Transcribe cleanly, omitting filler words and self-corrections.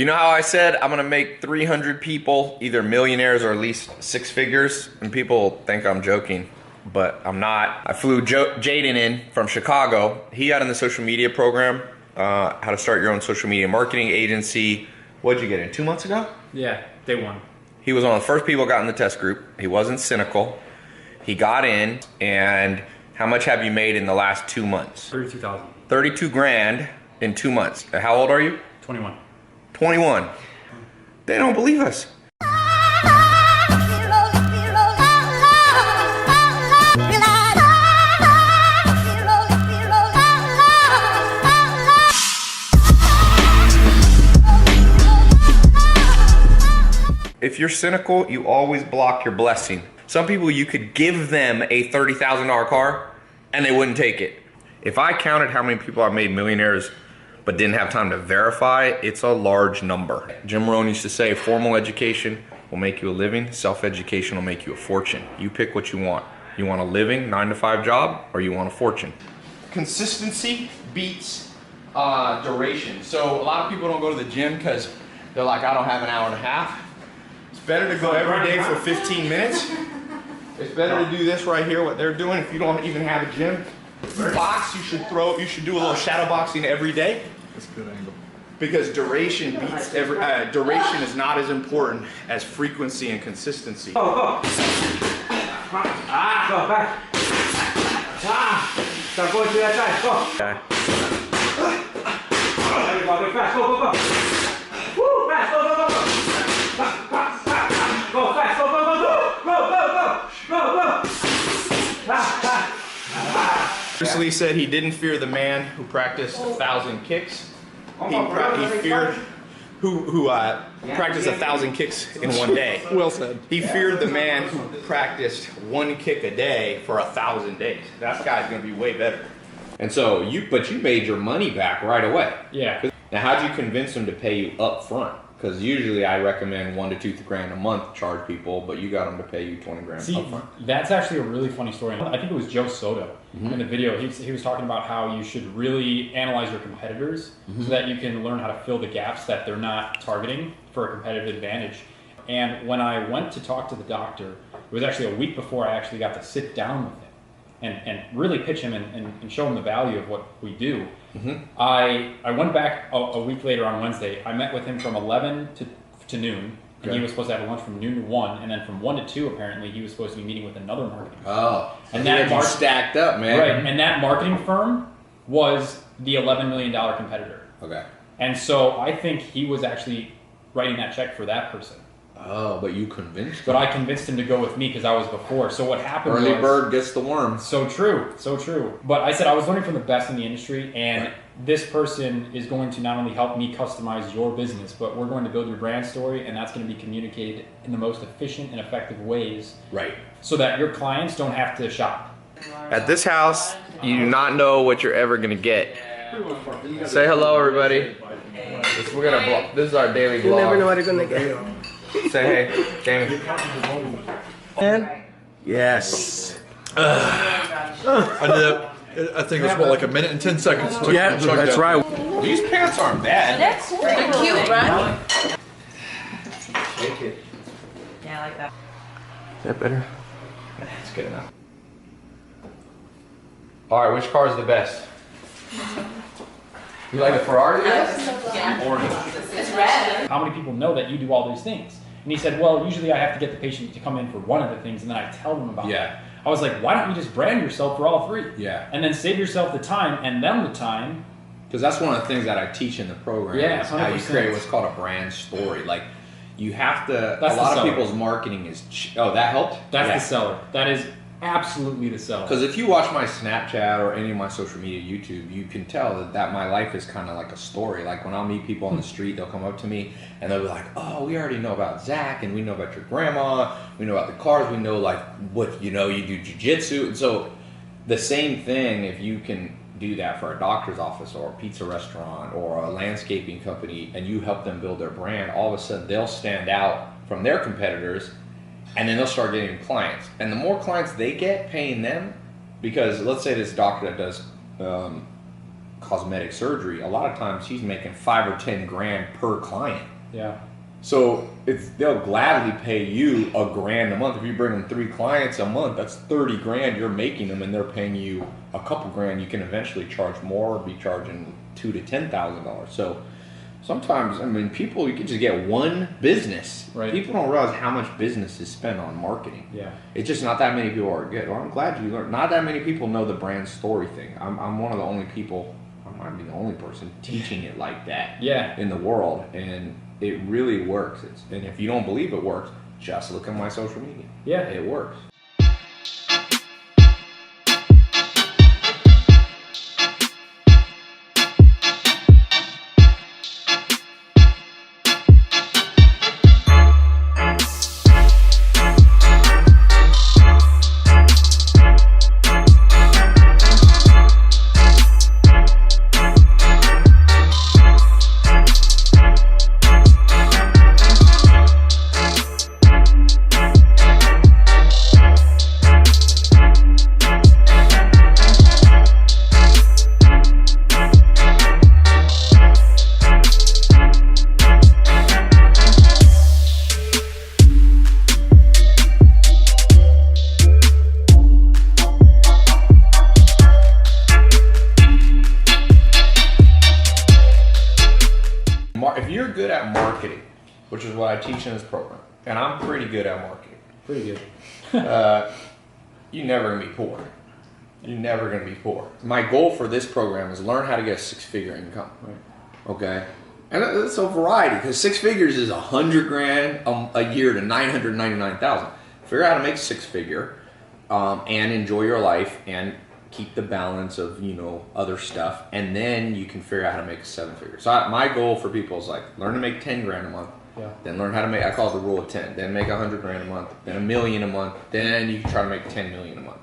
You know how I said I'm gonna make 300 people either millionaires or at least six figures? And people think I'm joking, but I'm not. I flew Jaden in from Chicago. He got in the social media program, how to start your own social media marketing agency. What'd you get in, 2 months ago? Yeah, day one. He was one of the first people who got in the test group. He wasn't cynical. He got in, and how much have you made in the last 2 months? 32,000. 32 grand in 2 months. How old are you? 21. 21. They don't believe us. If you're cynical, you always block your blessing. Some people, you could give them a $30,000 car and they wouldn't take it. If I counted how many people I've made millionaires but didn't have time to verify, it's a large number. Jim Rohn used to say, formal education will make you a living, self-education will make you a fortune. You pick what you want. You want a living, 9-to-5 job, or you want a fortune? Consistency beats duration. So a lot of people don't go to the gym because they're like, I don't have an hour and a half. It's better to go every day for 15 minutes. It's better to do this right here, what they're doing, if you don't even have a gym. Box, you should do a little shadow boxing every day. That's a good angle. Because duration beats duration is not as important as frequency and consistency. Go, go. Go back. Start going to that side. Go. Okay. Go fast. Go, go, go. Woo, fast. Go, go, go, go. Go fast. Go, go, go, go. Go, go, go. Go, go. Bruce Lee said he didn't fear the man who practiced 1,000 kicks. He feared who practiced 1,000 kicks in one day. Well said. He feared the man who practiced one kick a day for 1,000 days. That guy's gonna be way better. And so you made your money back right away. Yeah. Now, how'd you convince them to pay you up front? Because usually I recommend 1 to 2 grand a month charge people, but you got them to pay you 20 grand See, up front. that's actually a really funny story. I think it was Joe Soto in the video. He was talking about how you should really analyze your competitors so that you can learn how to fill the gaps that they're not targeting for a competitive advantage. And when I went to talk to the doctor, it was actually a week before I actually got to sit down with him and really pitch him and show him the value of what we do. I went back a week later on Wednesday. I met with him from 11 to noon. And he was supposed to have a lunch from noon to 1, and then from 1 to 2, apparently, he was supposed to be meeting with another marketing firm. Oh, and that stacked up, man. Right, and that marketing firm was the $11 million competitor. Okay. And so I think he was actually writing that check for that person. Oh, but you convinced him. But I convinced him to go with me because I was before. So what happened Early was... bird gets the worm. So true, so true. But I said I was learning from the best in the industry, and this person is going to not only help me customize your business, but we're going to build your brand story, and that's going to be communicated in the most efficient and effective ways. Right. So that your clients don't have to shop. At this house, you do not know what you're ever going to get. Say hello, everybody. This is our daily vlog. You never know what you're gonna get. Say hey, Damon. And yes. I think it was like a minute and 10 seconds. Yeah, that's right. These pants aren't bad. They're cool. They're cute, right? Shake it. Yeah, I like that. Is that better? That's good enough. All right, which car is the best? You like the Ferrari? Yeah. Or It's red. How many people know that you do all these things? And he said, well, usually I have to get the patient to come in for one of the things, and then I tell them about it. I was like, why don't you just brand yourself for all three? Yeah. And then save yourself the time and them the time. Because that's one of the things that I teach in the program. Yeah, is how you 100%. create what's called a brand story. Like, you have to. That's a lot the of seller. people's marketing is. Oh, that helped. That's the seller. That is absolutely the seller. Because if you watch my Snapchat or any of my social media, YouTube, you can tell that my life is kind of like a story. Like when I'll meet people on the street, they'll come up to me and they'll be like, "Oh, we already know about Zach, and we know about your grandma. We know about the cars. We know like what you do jiu-jitsu." And so the same thing, if you can do that for a doctor's office or a pizza restaurant or a landscaping company, and you help them build their brand, all of a sudden they'll stand out from their competitors. And then they'll start getting clients. And the more clients they get paying them, because let's say this doctor that does cosmetic surgery, a lot of times he's making 5 or 10 grand per client. Yeah. So they'll gladly pay you $1,000 a month. If you bring them 3 clients a month, that's 30 grand you're making them, and they're paying you a couple grand. You can eventually charge more, or be charging $2,000 to $10,000. So sometimes, I mean, people, you can just get one business. Right. People don't realize how much business is spent on marketing. Yeah. It's just not that many people are good. Well, I'm glad you learned. Not that many people know the brand story thing. I'm one of the only people, I might be the only person teaching it like that Yeah. in the world. And it really works. And if you don't believe it works, just look at my social media. Yeah. It works. If you're good at marketing, which is what I teach in this program, and I'm pretty good at marketing, Pretty good. you're never gonna be poor. You're never gonna be poor. My goal for this program is learn how to get a 6-figure income. Right. Okay, and it's a variety, because 6 figures is 100 grand a year to 999,000. Figure out how to make 6-figure, and enjoy your life and keep the balance of, you know, other stuff, and then you can figure out how to make a 7-figure. So my goal for people is like learn to make 10 grand a month. Yeah. Then learn how to make, I call it the rule of 10. Then make 100 grand a month. Then $1 million a month. Then you can try to make 10 million a month.